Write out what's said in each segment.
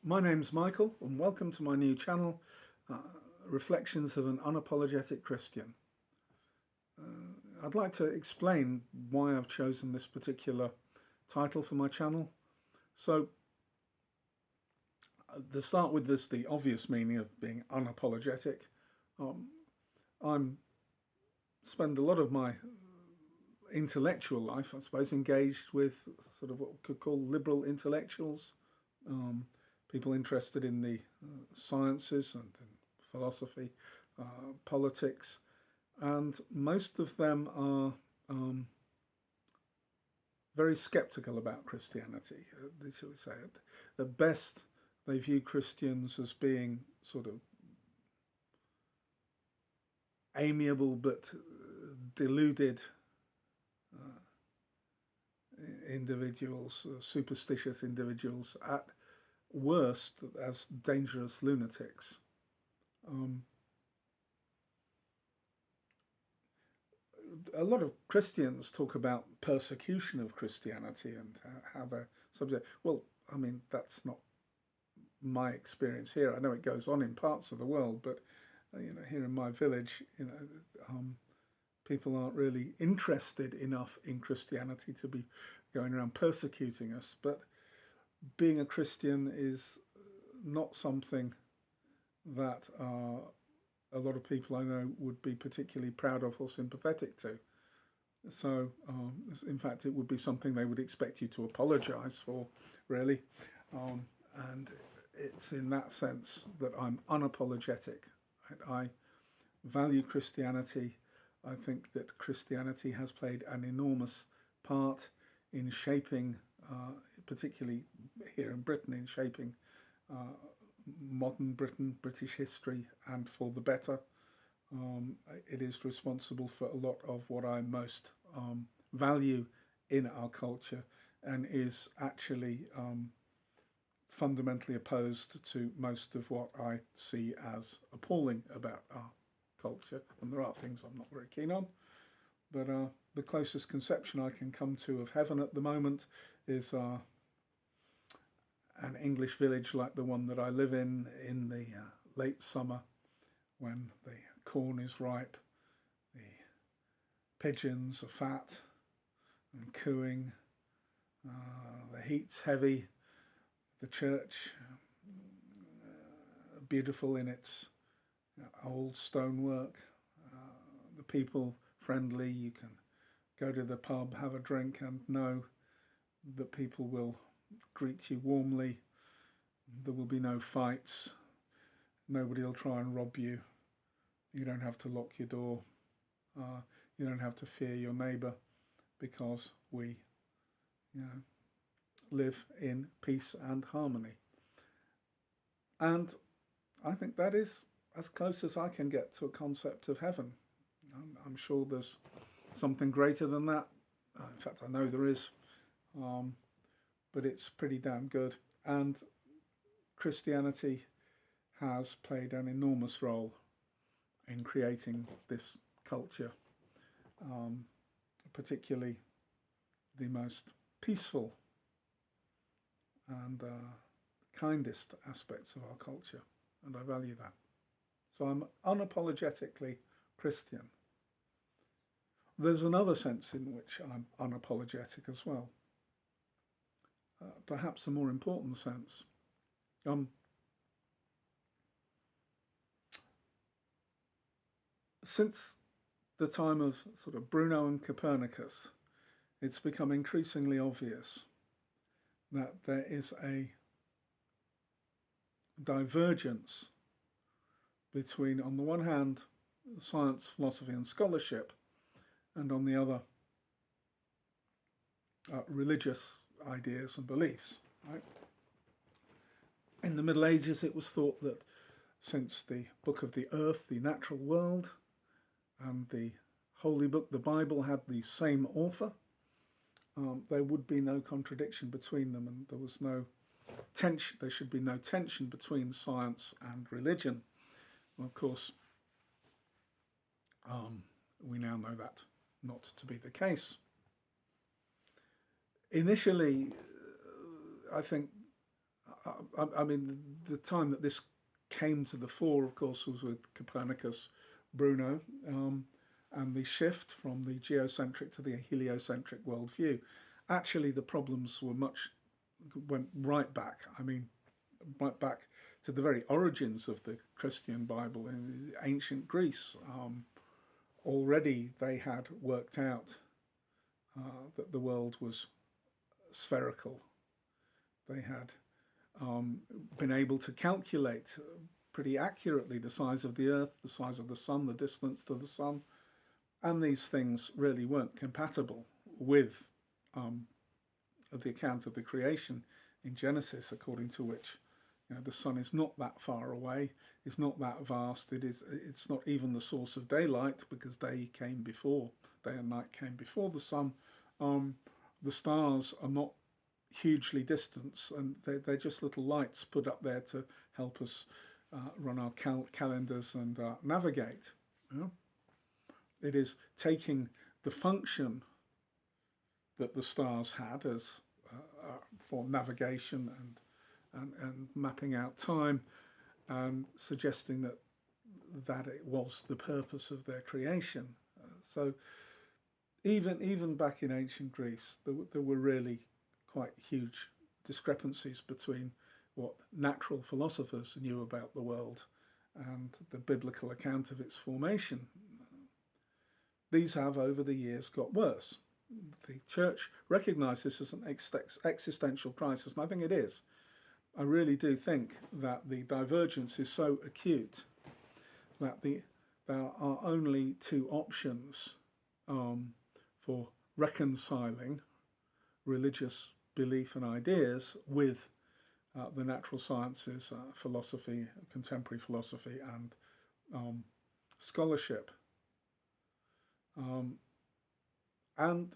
My name's Michael, and welcome to my new channel, Reflections of an Unapologetic Christian. I'd like to explain why I've chosen this particular title for my channel. So, to start with, there's the obvious meaning of being unapologetic. I spend a lot of my intellectual life, I suppose, engaged with sort of what we could call liberal intellectuals. People interested in the sciences and in philosophy, politics, and most of them are very sceptical about Christianity. They sort of say at best they view Christians as being sort of amiable but deluded individuals, superstitious individuals, at worst as dangerous lunatics. A lot of Christians talk about persecution of Christianity and how they're subject. Well, I mean, that's not my experience here. I know it goes on in parts of the world, but here in my village, people aren't really interested enough in Christianity to be going around persecuting us. But being a Christian is not something that a lot of people I know would be particularly proud of or sympathetic to. So, in fact, it would be something they would expect you to apologise for, really. And it's in that sense that I'm unapologetic. I value Christianity. I think that Christianity has played an enormous part in shaping, particularly here in Britain, in shaping modern Britain, British history, and for the better. It is responsible for a lot of what I most value in our culture, and is actually fundamentally opposed to most of what I see as appalling about our culture. And there are things I'm not very keen on, but the closest conception I can come to of heaven at the moment is an English village like the one that I live in the late summer, when the corn is ripe, the pigeons are fat and cooing, the heat's heavy, the church beautiful in its old stonework, the people friendly. You can go to the pub, have a drink, and know that people will greet you warmly. There will be no fights. Nobody will try and rob you. You don't have to lock your door. You don't have to fear your neighbour, because we, live in peace and harmony. And I think that is as close as I can get to a concept of heaven. I'm sure there's something greater than that. In fact, I know there is. But it's pretty damn good. And Christianity has played an enormous role in creating this culture, particularly the most peaceful and kindest aspects of our culture, and I value that. So I'm unapologetically Christian. There's another sense in which I'm unapologetic as well. Perhaps a more important sense. Since the time of sort of Bruno and Copernicus, it's become increasingly obvious that there is a divergence between, on the one hand, science, philosophy and scholarship, and on the other, religious ideas and beliefs. Right? In the Middle Ages, it was thought that since the book of the earth, the natural world, and the holy book, the Bible, had the same author, there would be no contradiction between them, and there was no tension. There should be no tension between science and religion. Well, of course, we now know that not to be the case. Initially, I think I mean, the time that this came to the fore, of course, was with Copernicus, Bruno, and the shift from the geocentric to the heliocentric worldview. Actually, the problems went right back. I mean, right back to the very origins of the Christian Bible in ancient Greece. Already they had worked out that the world was spherical. They had been able to calculate pretty accurately the size of the Earth, the size of the Sun, the distance to the Sun, and these things really weren't compatible with the account of the creation in Genesis, according to which the Sun is not that far away, it's not that vast. It's not even the source of daylight, because day and night came before the Sun. The stars are not hugely distant, and they're just little lights put up there to help us run our calendars and navigate. It is taking the function that the stars had as for navigation and mapping out time, and suggesting that it was the purpose of their creation. So even back in ancient Greece, there were really quite huge discrepancies between what natural philosophers knew about the world and the biblical account of its formation. These have, over the years, got worse. The church recognised this as an existential crisis, and I think it is. I really do think that the divergence is so acute that there are only two options for reconciling religious belief and ideas with the natural sciences, philosophy, contemporary philosophy, and scholarship. And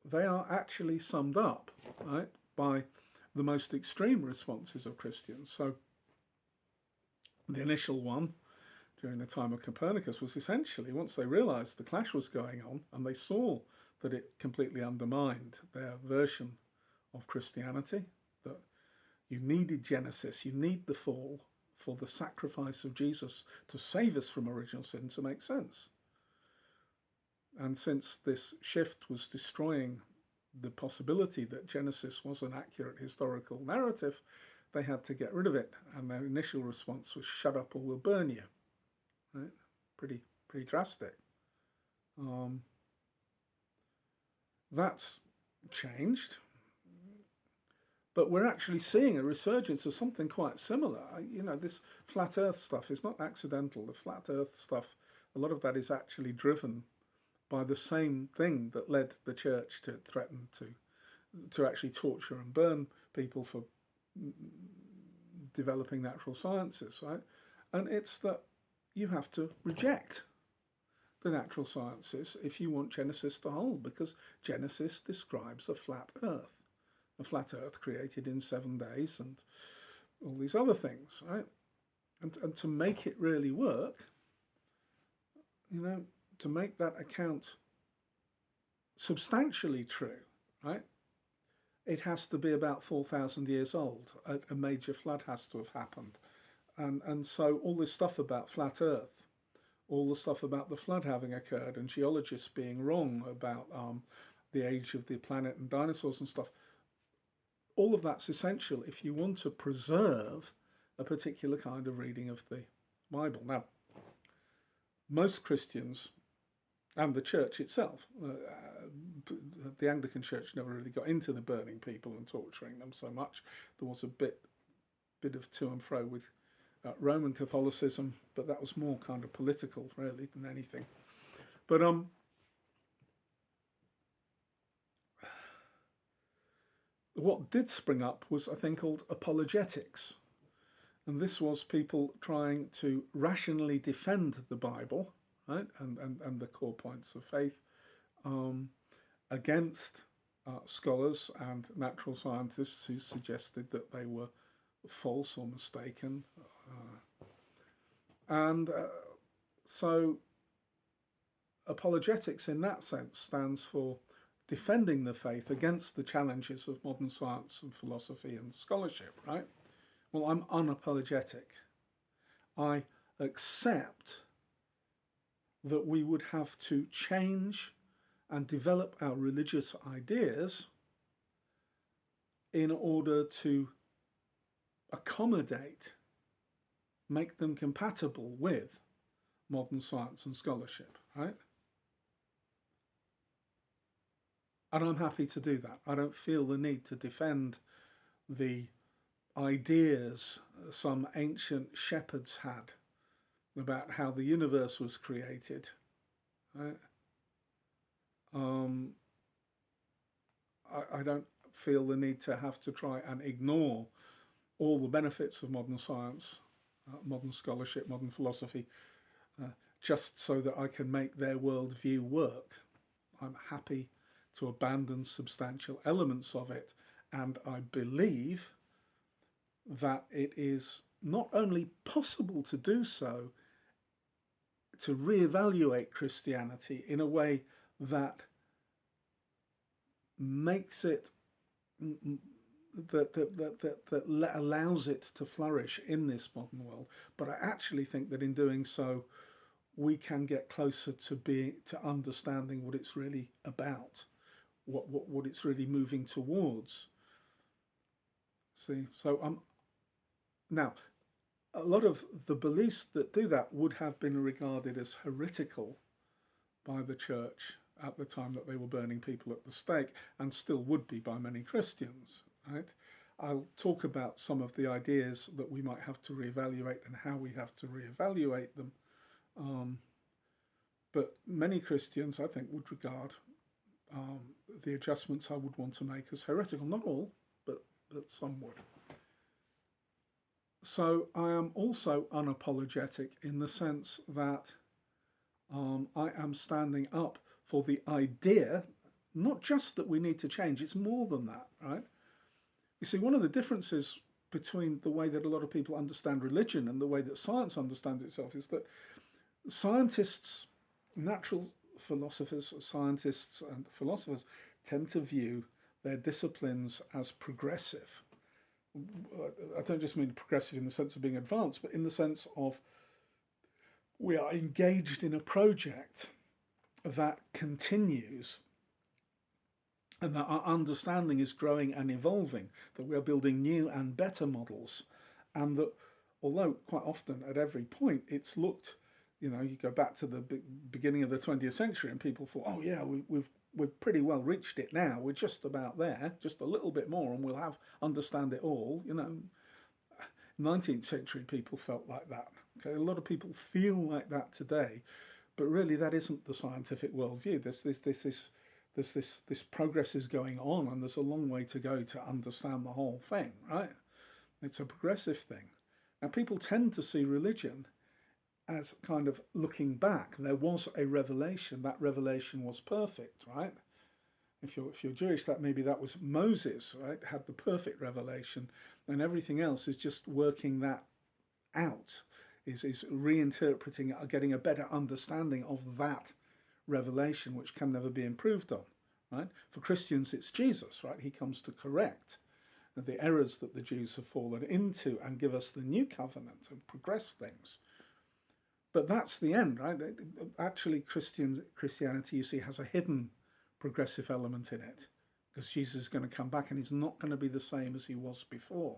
they are actually summed up, right, by the most extreme responses of Christians. So the initial one during the time of Copernicus was essentially, once they realized the clash was going on and they saw that it completely undermined their version of Christianity, that you needed Genesis, you need the fall for the sacrifice of Jesus to save us from original sin to make sense. And since this shift was destroying the possibility that Genesis was an accurate historical narrative, they had to get rid of it. And their initial response was, "Shut up or we'll burn you." Right? Pretty drastic. That's changed. But we're actually seeing a resurgence of something quite similar. This flat Earth stuff is not accidental. The flat Earth stuff, a lot of that is actually driven by the same thing that led the church to threaten to actually torture and burn people for developing natural sciences, right? And it's that you have to reject the natural sciences if you want Genesis to hold, because Genesis describes a flat Earth created in 7 days and all these other things, right? And to make it really work, to make that account substantially true, right, it has to be about 4,000 years old. A major flood has to have happened. And so all this stuff about flat Earth, all the stuff about the flood having occurred and geologists being wrong about the age of the planet and dinosaurs and stuff, all of that's essential if you want to preserve a particular kind of reading of the Bible. Now, most Christians and the church itself, the Anglican Church never really got into the burning people and torturing them so much. There was a bit of to and fro with Roman Catholicism, but that was more kind of political, really, than anything. But what did spring up was a thing called apologetics. And this was people trying to rationally defend the Bible, right, and the core points of faith against scholars and natural scientists who suggested that they were false or mistaken. So apologetics in that sense stands for defending the faith against the challenges of modern science and philosophy and scholarship, right? Well, I'm unapologetic. I accept that we would have to change and develop our religious ideas in order to accommodate, make them compatible with modern science and scholarship, right? And I'm happy to do that. I don't feel the need to defend the ideas some ancient shepherds had about how the universe was created, right? Um, I don't feel the need to have to try and ignore all the benefits of modern science, modern scholarship, modern philosophy, just so that I can make their worldview work. I'm happy to abandon substantial elements of it, and I believe that it is not only possible to do so, to reevaluate Christianity in a way that makes it that allows it to flourish in this modern world. But I actually think that in doing so, we can get closer to understanding what it's really about, what it's really moving towards. See, so now a lot of the beliefs that do that would have been regarded as heretical by the church at the time that they were burning people at the stake, and still would be by many Christians, right? I'll talk about some of the ideas that we might have to reevaluate and how we have to reevaluate them. But many Christians, I think, would regard the adjustments I would want to make as heretical. Not all, but some would. So I am also unapologetic in the sense that I am standing up for the idea, not just that we need to change, it's more than that, right? You see, one of the differences between the way that a lot of people understand religion and the way that science understands itself is that scientists, natural philosophers, scientists and philosophers tend to view their disciplines as progressive. I don't just mean progressive in the sense of being advanced, but in the sense of we are engaged in a project that continues and that our understanding is growing and evolving, that we are building new and better models, and that although quite often at every point it's looked, you go back to the beginning of the 20th century and people thought, oh yeah, we've pretty well reached it now, we're just about there, just a little bit more and we'll understand it all. 19th century people felt like that. Okay, a lot of people feel like that today, but really that isn't the scientific worldview. This progress is going on, and there's a long way to go to understand the whole thing, right? It's a progressive thing. Now, people tend to see religion as kind of looking back. There was a revelation. That revelation was perfect, right? If you're Jewish, that was Moses, right? Had the perfect revelation, and everything else is just working that out. Is reinterpreting, getting a better understanding of that revelation, which can never be improved on, right? For Christians, it's Jesus, right? He comes to correct the errors that the Jews have fallen into and give us the new covenant and progress things. But that's the end, right? Actually, Christianity, you see, has a hidden progressive element in it, because Jesus is going to come back and he's not going to be the same as he was before.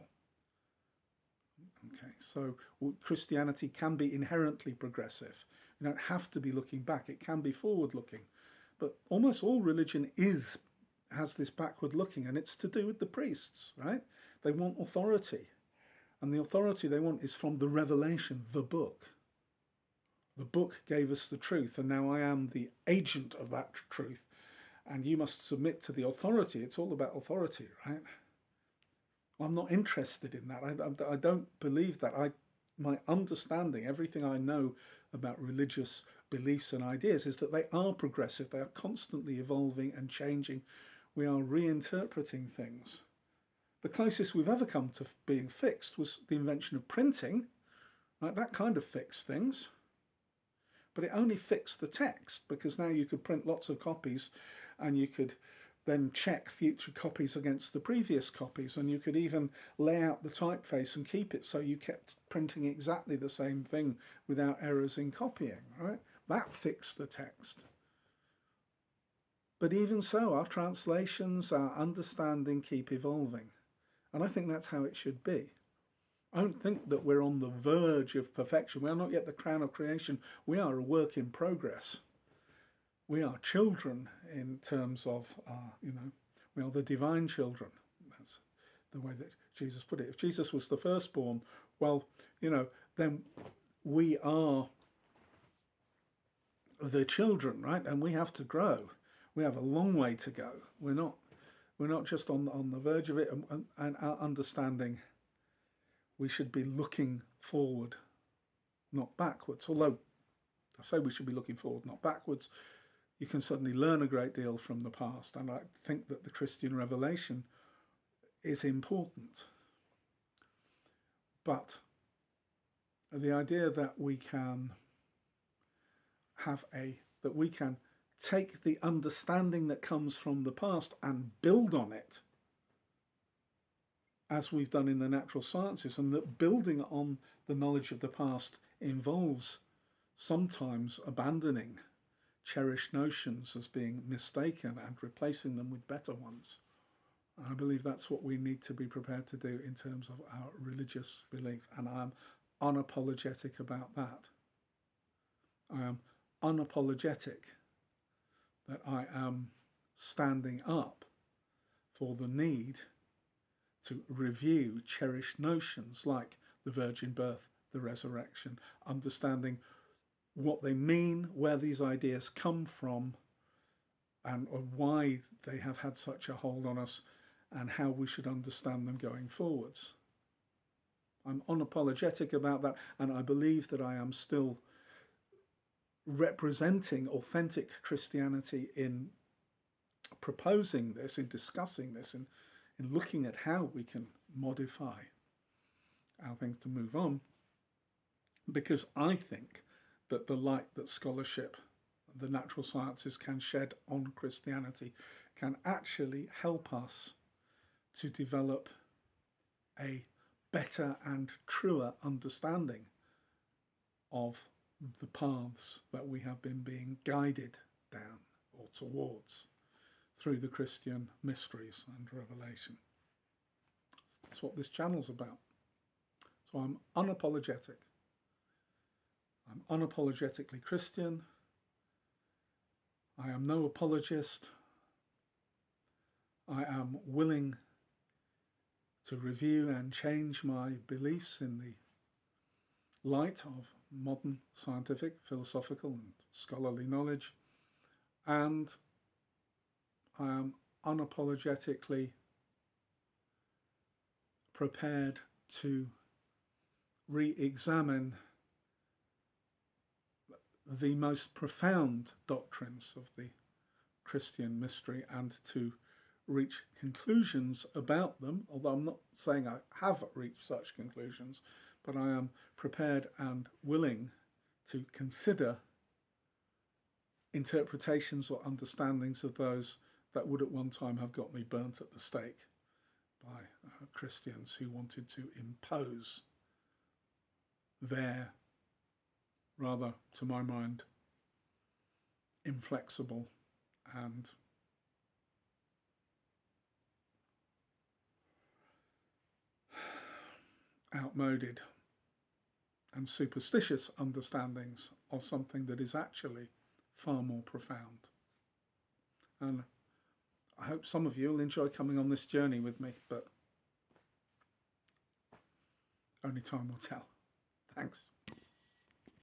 Okay, so Christianity can be inherently progressive. You don't have to be looking back, it can be forward looking. But almost all religion has this backward looking, and it's to do with the priests, right? They want authority. And the authority they want is from the revelation, the book. The book gave us the truth, and now I am the agent of that truth. And you must submit to the authority. It's all about authority, right? I'm not interested in that. I don't believe that. My understanding, everything I know about religious beliefs and ideas is that they are progressive. They are constantly evolving and changing. We are reinterpreting things. The closest we've ever come to being fixed was the invention of printing. Right? That kind of fixed things. But it only fixed the text, because now you could print lots of copies and you could then check future copies against the previous copies, and you could even lay out the typeface and keep it so you kept printing exactly the same thing without errors in copying, right? That fixed the text. But even so, our translations, our understanding keep evolving. And I think that's how it should be. I don't think that we're on the verge of perfection. We are not yet the crown of creation. We are a work in progress. We are children in terms of, we are the divine children. That's the way that Jesus put it. If Jesus was the firstborn, well, then we are the children, right? And we have to grow. We have a long way to go. We're not just on the verge of it, and our understanding, we should be looking forward, not backwards. Although I say we should be looking forward, not backwards. You can certainly learn a great deal from the past, and I think that the Christian revelation is important. But the idea that we can take the understanding that comes from the past and build on it, as we've done in the natural sciences, and that building on the knowledge of the past involves sometimes abandoning cherished notions as being mistaken and replacing them with better ones. I believe that's what we need to be prepared to do in terms of our religious belief, and I am unapologetic about that. I am unapologetic that I am standing up for the need to review cherished notions like the virgin birth, the resurrection, understanding what they mean, where these ideas come from, and why they have had such a hold on us, and how we should understand them going forwards. I'm unapologetic about that, and I believe that I am still representing authentic Christianity in proposing this, in discussing this, in looking at how we can modify our things to move on, because I think that the light that scholarship, the natural sciences can shed on Christianity can actually help us to develop a better and truer understanding of the paths that we have been being guided down or towards through the Christian mysteries and revelation. That's what this channel's about. So I'm unapologetic. I'm unapologetically Christian. I am no apologist. I am willing to review and change my beliefs in the light of modern scientific, philosophical and scholarly knowledge, and I am unapologetically prepared to re-examine the most profound doctrines of the Christian mystery and to reach conclusions about them, although I'm not saying I have reached such conclusions, but I am prepared and willing to consider interpretations or understandings of those that would at one time have got me burnt at the stake by Christians who wanted to impose their, rather, to my mind, inflexible and outmoded and superstitious understandings of something that is actually far more profound. And I hope some of you will enjoy coming on this journey with me, but only time will tell. Thanks.